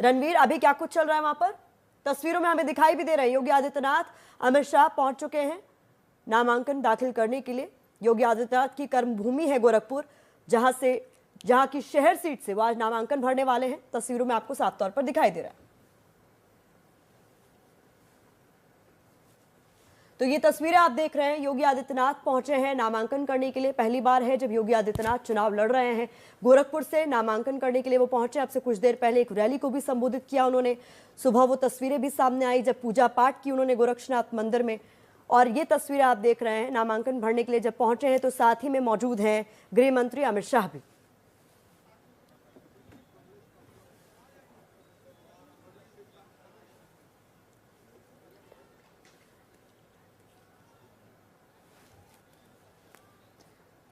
रणवीर, अभी क्या कुछ चल रहा है वहां पर? तस्वीरों में हमें दिखाई भी दे रहे हैं योगी आदित्यनाथ, अमित शाह पहुंच चुके हैं नामांकन दाखिल करने के लिए। योगी आदित्यनाथ की कर्मभूमि है गोरखपुर, जहां की शहर सीट से वो आज नामांकन भरने वाले हैं। तस्वीरों में आपको साफ तौर पर दिखाई दे रहा है। तो ये तस्वीरें आप देख रहे हैं, योगी आदित्यनाथ पहुंचे हैं नामांकन करने के लिए। पहली बार है जब योगी आदित्यनाथ चुनाव लड़ रहे हैं। गोरखपुर से नामांकन करने के लिए वो पहुंचे। अब से कुछ देर पहले एक रैली को भी संबोधित किया उन्होंने। सुबह वो तस्वीरें भी सामने आई जब पूजा पाठ की उन्होंने गोरक्षनाथ मंदिर में। और ये तस्वीरें आप देख रहे हैं नामांकन भरने के लिए जब पहुंचे हैं, तो साथ ही में मौजूद हैं गृह मंत्री अमित शाह भी।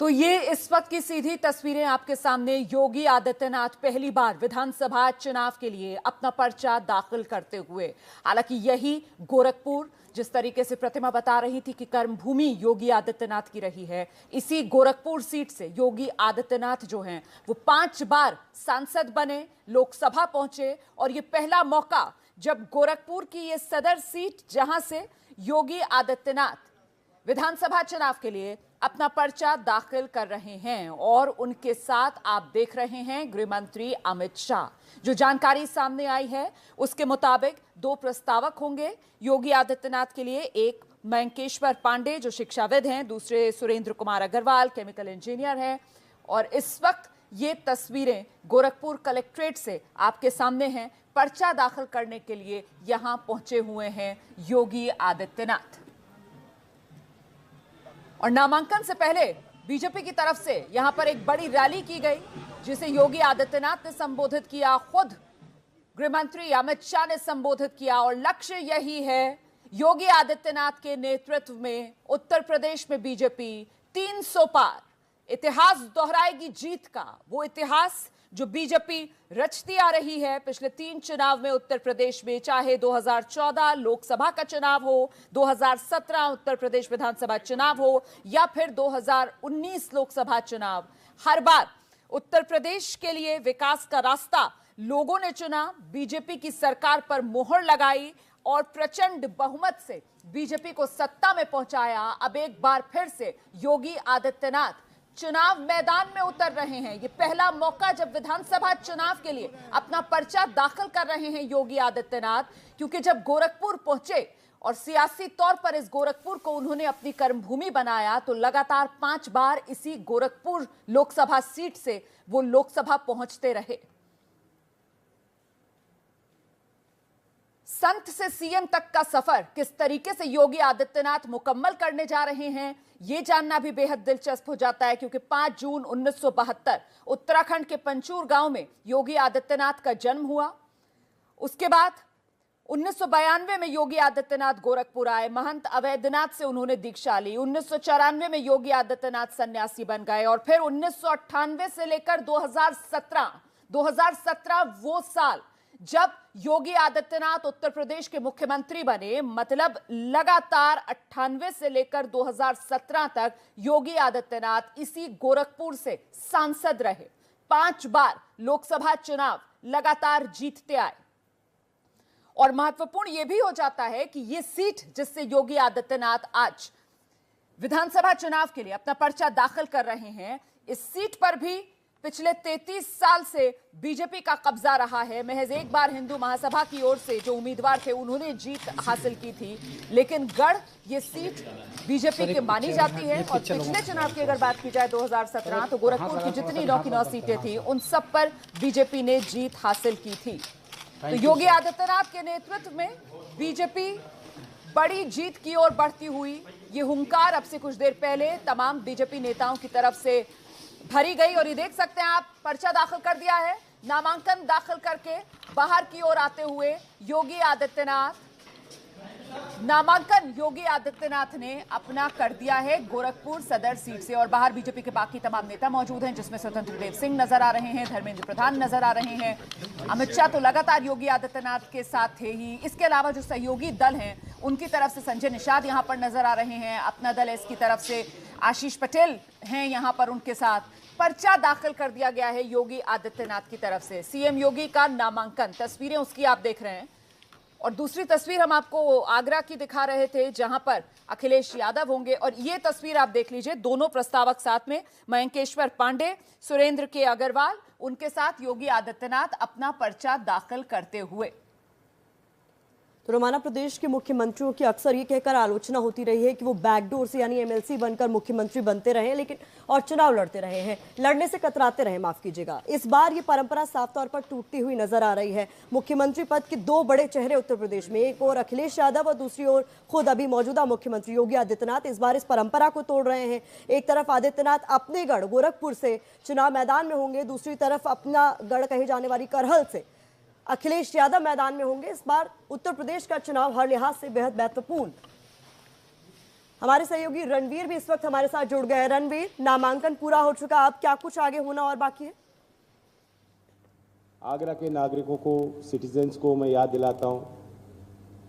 तो ये इस वक्त की सीधी तस्वीरें आपके सामने। योगी आदित्यनाथ पहली बार विधानसभा चुनाव के लिए अपना पर्चा दाखिल करते हुए। हालांकि यही गोरखपुर, जिस तरीके से प्रतिमा बता रही थी कि कर्मभूमि योगी आदित्यनाथ की रही है, इसी गोरखपुर सीट से योगी आदित्यनाथ जो हैं वो 5 बार सांसद बने, लोकसभा पहुंचे। और ये पहला मौका जब गोरखपुर की ये सदर सीट, जहां से योगी आदित्यनाथ विधानसभा चुनाव के लिए अपना पर्चा दाखिल कर रहे हैं। और उनके साथ आप देख रहे हैं गृह मंत्री अमित शाह। जो जानकारी सामने आई है उसके मुताबिक 2 प्रस्तावक होंगे योगी आदित्यनाथ के लिए। एक मयंकेश्वर पांडे जो शिक्षाविद हैं, दूसरे सुरेंद्र कुमार अग्रवाल केमिकल इंजीनियर हैं। और इस वक्त ये तस्वीरें गोरखपुर कलेक्ट्रेट से आपके सामने हैं। पर्चा दाखिल करने के लिए यहां पहुंचे हुए हैं योगी आदित्यनाथ। और नामांकन से पहले बीजेपी की तरफ से यहां पर एक बड़ी रैली की गई, जिसे योगी आदित्यनाथ ने संबोधित किया, खुद गृह मंत्री अमित शाह ने संबोधित किया। और लक्ष्य यही है, योगी आदित्यनाथ के नेतृत्व में उत्तर प्रदेश में बीजेपी 300 पार इतिहास दोहराएगी जीत का। वो इतिहास जो बीजेपी रचती आ रही है पिछले 3 चुनाव में उत्तर प्रदेश में, चाहे 2014 लोकसभा का चुनाव हो, 2017 उत्तर प्रदेश विधानसभा चुनाव हो, या फिर 2019 लोकसभा चुनाव। हर बार उत्तर प्रदेश के लिए विकास का रास्ता लोगों ने चुना, बीजेपी की सरकार पर मोहर लगाई और प्रचंड बहुमत से बीजेपी को सत्ता में पहुंचाया। अब एक बार फिर से योगी आदित्यनाथ चुनाव मैदान में उतर रहे हैं। ये पहला मौका जब विधानसभा चुनाव के लिए अपना पर्चा दाखिल कर रहे हैं योगी आदित्यनाथ, क्योंकि जब गोरखपुर पहुंचे और सियासी तौर पर इस गोरखपुर को उन्होंने अपनी कर्मभूमि बनाया, तो लगातार 5 बार इसी गोरखपुर लोकसभा सीट से वो लोकसभा पहुंचते रहे। संत से सीएम तक का सफर किस तरीके से योगी आदित्यनाथ मुकम्मल करने जा रहे हैं, यह जानना भी बेहद दिलचस्प हो जाता है। क्योंकि 5 जून 1972 उत्तराखंड के पंचूर गांव में योगी आदित्यनाथ का जन्म हुआ। उसके बाद 1992 में योगी आदित्यनाथ गोरखपुर आए, महंत अवैधनाथ से उन्होंने दीक्षा ली। 1994 में योगी आदित्यनाथ सन्यासी बन गए। और फिर 1998 से लेकर 2017 वो साल जब योगी आदित्यनाथ उत्तर प्रदेश के मुख्यमंत्री बने। मतलब लगातार 98 से लेकर 2017 तक योगी आदित्यनाथ इसी गोरखपुर से सांसद रहे। 5 बार लोकसभा चुनाव लगातार जीतते आए। और महत्वपूर्ण यह भी हो जाता है कि यह सीट जिससे योगी आदित्यनाथ आज विधानसभा चुनाव के लिए अपना पर्चा दाखिल कर रहे हैं, इस सीट पर भी पिछले 33 साल से बीजेपी का कब्जा रहा है। महज एक बार हिंदू महासभा की ओर से जो उम्मीदवार थे उन्होंने जीत हासिल की थी, लेकिन गढ़ ये सीट बीजेपी की मानी जाती है। और पिछले चुनाव की अगर बात की जाए 2017, तो गोरखपुर की जितनी 9 की 9 सीटें थी उन सब पर बीजेपी ने जीत हासिल की थी। तो योगी आदित्यनाथ के नेतृत्व में बीजेपी बड़ी जीत की ओर बढ़ती हुई, ये हुंकार अब से कुछ देर पहले तमाम बीजेपी नेताओं की तरफ से भरी गई। और ये देख सकते हैं आप, पर्चा दाखिल कर दिया है। नामांकन दाखिल करके बाहर की ओर आते हुए योगी आदित्यनाथ, नामांकन योगी आदित्यनाथ ने अपना कर दिया है गोरखपुर सदर सीट से। और बाहर बीजेपी के बाकी तमाम नेता मौजूद हैं, जिसमें स्वतंत्र देव सिंह नजर आ रहे हैं, धर्मेंद्र प्रधान नजर आ रहे हैं, अमित शाह तो लगातार योगी आदित्यनाथ के साथ थे ही। इसके अलावा जो सहयोगी दल हैं उनकी तरफ से संजय निषाद यहां पर नजर आ रहे हैं, अपना दल एस की तरफ से आशीष पटेल हैं यहां पर उनके साथ। पर्चा दाखिल कर दिया गया है योगी आदित्यनाथ की तरफ से। सीएम योगी का नामांकन, तस्वीरें उसकी आप देख रहे हैं। और दूसरी तस्वीर हम आपको आगरा की दिखा रहे थे, जहां पर अखिलेश यादव होंगे। और ये तस्वीर आप देख लीजिए, दोनों प्रस्तावक साथ में, मयंकेश्वर पांडे, सुरेंद्र के अग्रवाल, उनके साथ योगी आदित्यनाथ अपना पर्चा दाखिल करते हुए। तो रोमाना, प्रदेश के मुख्यमंत्रियों की अक्सर ये कहकर आलोचना होती रही है कि वो बैकडोर से यानी एमएलसी बनकर मुख्यमंत्री बनते रहे, लेकिन और चुनाव लड़ते रहे हैं, लड़ने से कतराते रहे, माफ कीजिएगा। इस बार ये परंपरा साफ तौर पर टूटती हुई नजर आ रही है। मुख्यमंत्री पद के दो बड़े चेहरे उत्तर प्रदेश में, एक और अखिलेश यादव और दूसरी ओर खुद अभी मौजूदा मुख्यमंत्री योगी आदित्यनाथ, इस बार इस परंपरा को तोड़ रहे हैं। एक तरफ आदित्यनाथ अपने गढ़ गोरखपुर से चुनाव मैदान में होंगे, दूसरी तरफ अपना गढ़ कही जाने वाली करहल से अखिलेश यादव मैदान में होंगे। इस बार उत्तर प्रदेश का चुनाव हर लिहाज से बेहद महत्वपूर्ण। हमारे सहयोगी रणवीर भी इस वक्त हमारे साथ जुड़ गए। रणवीर, नामांकन पूरा हो चुका, अब क्या कुछ आगे होना और बाकी है? आगरा के नागरिकों को, सिटीजन्स को मैं याद दिलाता हूं,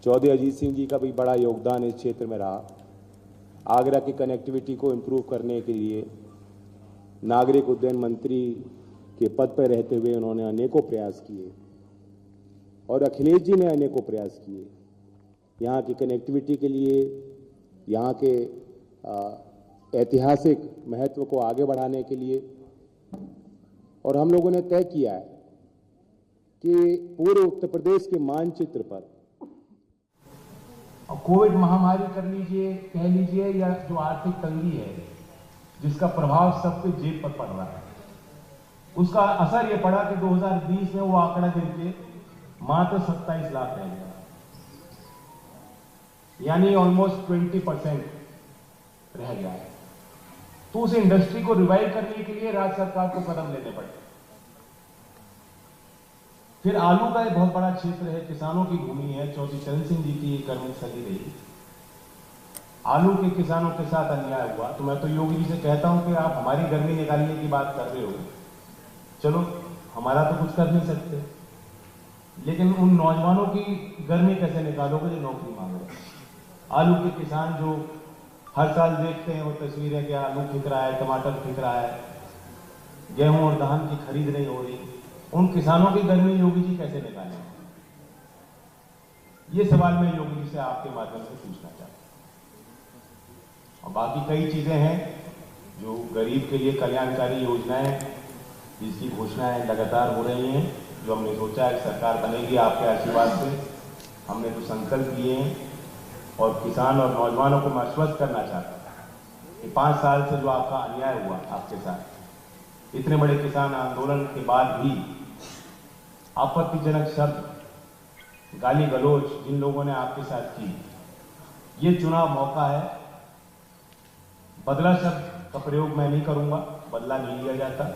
चौधरी अजीत सिंह जी का भी बड़ा योगदान इस क्षेत्र में रहा। आगरा की कनेक्टिविटी को इम्प्रूव करने के लिए नागरिक उड्डयन मंत्री के पद पर रहते हुए उन्होंने अनेकों प्रयास किए और अखिलेश जी ने अनेकों प्रयास किए यहाँ की कनेक्टिविटी के लिए, यहाँ के ऐतिहासिक महत्व को आगे बढ़ाने के लिए। और हम लोगों ने तय किया है कि पूरे उत्तर प्रदेश के मानचित्र पर, कोविड महामारी कर लीजिए, कह लीजिए, या जो आर्थिक तंगी है जिसका प्रभाव सबके जेब पर पड़ रहा है, उसका असर ये पड़ा कि 2020 में वो आंकड़ा गिर के मात्र 27 लाख रह गया, यानी ऑलमोस्ट 20% रह गया है। तो उस इंडस्ट्री को रिवाइव करने के लिए राज्य सरकार को कदम लेने पड़े। फिर आलू का एक बहुत बड़ा क्षेत्र है, किसानों की भूमि है, चौधरी चरण सिंह जी की कर्मस्थली रही। आलू के किसानों के साथ अन्याय हुआ, तो मैं तो योगी जी से कहता हूं कि आप हमारी गर्मी निकालने की बात कर रहे हो, चलो हमारा तो कुछ कर नहीं सकते, लेकिन उन नौजवानों की गर्मी कैसे निकालोगे जो नौकरी मांग रहे हैं? आलू के किसान जो हर साल देखते हैं वो तस्वीरें कि आलू खिक रहा है, टमाटर खिक रहा है, गेहूं और धान की खरीद नहीं हो रही, उन किसानों की गर्मी योगी जी कैसे निकालें? ये सवाल मैं योगी जी से आपके माध्यम से पूछना चाहता हूं। और बाकी कई चीजें हैं जो गरीब के लिए कल्याणकारी योजनाएं जिसकी घोषणाएं लगातार हो रही हैं, जो हमने सोचा है सरकार बनेगी आपके आशीर्वाद से, हमने तो संकल्प लिए हैं। और किसान और नौजवानों को मैं आश्वस्त करना चाहता हूं कि 5 साल से जो आपका अन्याय हुआ आपके साथ, इतने बड़े किसान आंदोलन के बाद भी आपत्तिजनक शब्द, गाली गलौज जिन लोगों ने आपके साथ की, ये चुनाव मौका है। बदला शब्द का प्रयोग मैं नहीं करूंगा, बदला नहीं लिया जाता।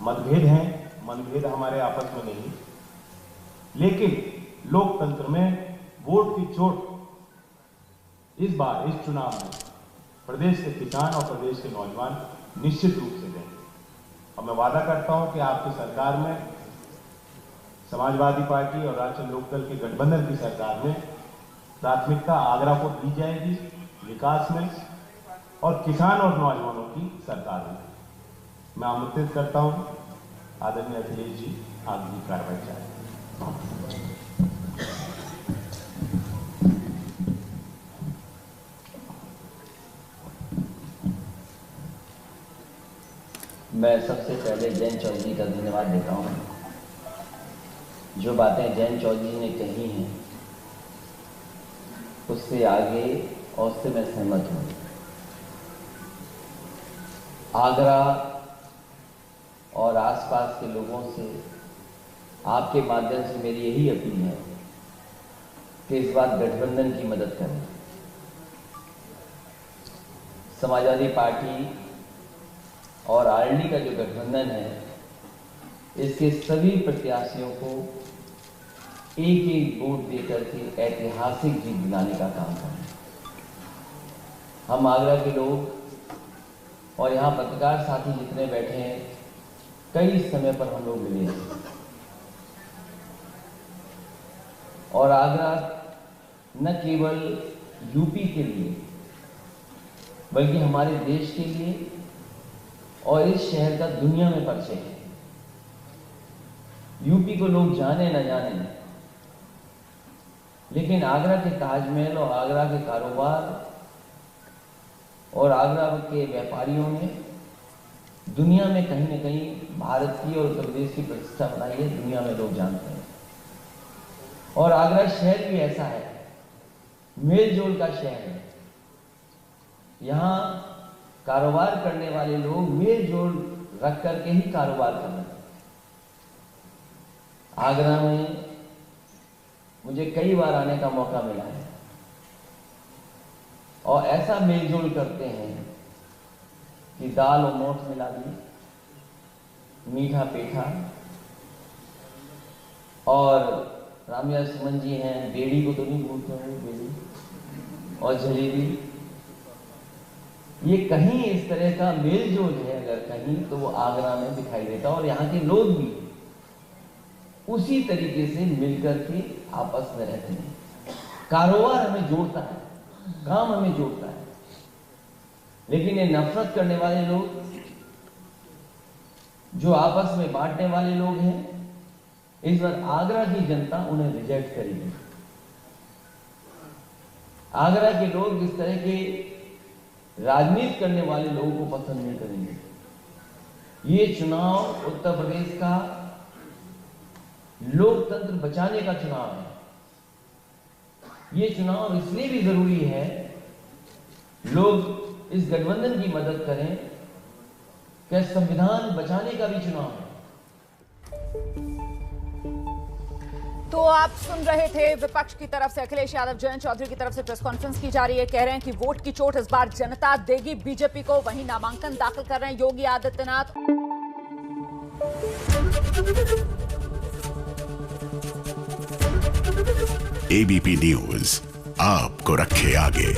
मतभेद हैं, मतभेद हमारे आपस में नहीं, लेकिन लोकतंत्र में वोट की चोट इस बार इस चुनाव में प्रदेश के किसान और प्रदेश के नौजवान निश्चित रूप से देंगे। और मैं वादा करता हूं कि आपकी सरकार में, समाजवादी पार्टी और राष्ट्रीय लोकदल के गठबंधन की सरकार में, प्राथमिकता आगरा को दी जाएगी विकास में, और किसान और नौजवानों की सरकार में। मैं आमंत्रित करता हूं आदरणीय अखिलेश जी, आगे की कार्रवाई चाहें। मैं सबसे पहले जयंत चौधरी का धन्यवाद देता हूँ। जो बातें जयंत चौधरी ने कही हैं उससे आगे और उससे मैं सहमत हूँ। आगरा और आसपास के लोगों से आपके माध्यम से मेरी यही अपील है कि इस बार गठबंधन की मदद करें। समाजवादी पार्टी और आरएलडी का जो गठबंधन है, इसके सभी प्रत्याशियों को एक एक वोट देकर के ऐतिहासिक जीत दिलाने का काम करें। हम आगरा के लोग और यहाँ पत्रकार साथी जितने बैठे हैं, कई समय पर हम लोग मिले हैं और आगरा न केवल यूपी के लिए बल्कि हमारे देश के लिए और इस शहर का दुनिया में परिचय है। यूपी को लोग जाने न जाने, लेकिन आगरा के ताजमहल और आगरा के कारोबार और आगरा के व्यापारियों ने दुनिया में कहीं न कहीं भारत की और उत्तर प्रदेश की प्रतिष्ठा बनाई है, दुनिया में लोग जानते हैं। और आगरा शहर भी ऐसा है, मेल जोल का शहर है। यहाँ कारोबार करने वाले लोग मेल जोल रख करके ही कारोबार कर रहे हैं। आगरा में मुझे कई बार आने का मौका मिला है और ऐसा मेलजोल करते हैं कि दाल और मोठ मिला दी, मीठा पेठा, और रामया सुमन जी हैं, बेड़ी को तो नहीं भूलते हैं, बेड़ी और जलेबी। ये कहीं इस तरह का मेलजोल है अगर कहीं, तो वो आगरा में दिखाई देता है। और यहाँ के लोग भी उसी तरीके से मिलकर के आपस में रहते हैं। कारोबार हमें जोड़ता है, काम हमें जोड़ता है, लेकिन ये नफरत करने वाले लोग, जो आपस में बांटने वाले लोग हैं, इस बार आगरा की जनता उन्हें रिजेक्ट करेगी। आगरा के लोग इस तरह के राजनीति करने वाले लोगों को पसंद नहीं करेंगे। ये चुनाव उत्तर प्रदेश का लोकतंत्र बचाने का चुनाव है। ये चुनाव इसलिए भी जरूरी है, लोग इस गठबंधन की मदद करें कि संविधान बचाने का भी चुनाव है। तो आप सुन रहे थे विपक्ष की तरफ से अखिलेश यादव, जयंत चौधरी की तरफ से प्रेस कॉन्फ्रेंस की जा रही है। कह रहे हैं कि वोट की चोट इस बार जनता देगी बीजेपी को। वहीं नामांकन दाखिल कर रहे हैं योगी आदित्यनाथ। एबीपी न्यूज आपको रखे आगे।